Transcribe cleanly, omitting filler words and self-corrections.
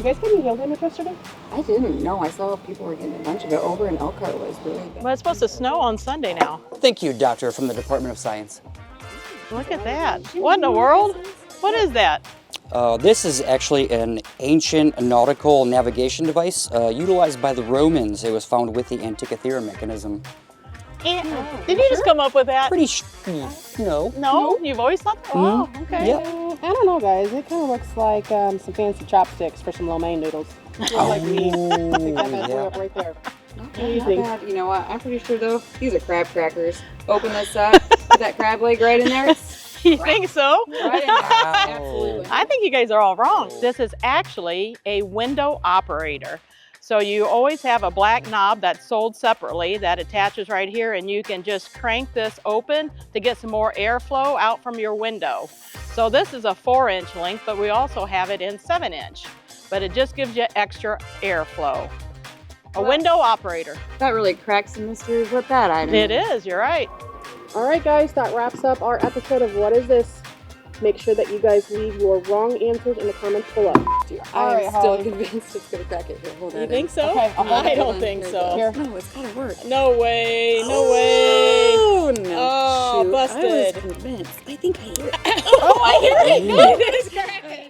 you guys get any hail damage yesterday? I didn't. No, I saw people were getting a bunch of it over in Elkhart. Was really bad. Well, it's supposed to snow on Sunday now. Thank you, Doctor, from the Department of Science. Look at that. What in the world? What is that? This is actually an ancient nautical navigation device utilized by the Romans. It was found with the Antikythera mechanism. Did you just come up with that? Pretty no. No? You've always thought that? Oh, okay. Yep. I don't know, guys. It kind of looks like some fancy chopsticks for some lo mein noodles. Like me. Pick that bad boy up right there. What do you think? You know what? I'm pretty sure though these are crab crackers. Open this up, put that crab leg right in there. You think so? Right in there. Absolutely. I think you guys are all wrong. This is actually a window operator. So you always have a black knob that's sold separately that attaches right here, and you can just crank this open to get some more airflow out from your window. So this is a 4-inch length, but we also have it in 7-inch. But it just gives you extra airflow. A window operator. That really cracks the mystery of what that item is. It is, you're right. All right, guys, that wraps up our episode of What Is This? Make sure that you guys leave your wrong answers in the comments below. I'm still convinced it's gonna crack it here. Hold on. You think so? Okay, I'll hold I it. don't think so. Here. No, it's gotta work. No way, no way. Oh, no. Oh, Shoot. busted. I was convinced. I think I hear it. Oh, I hear it. It is cracking.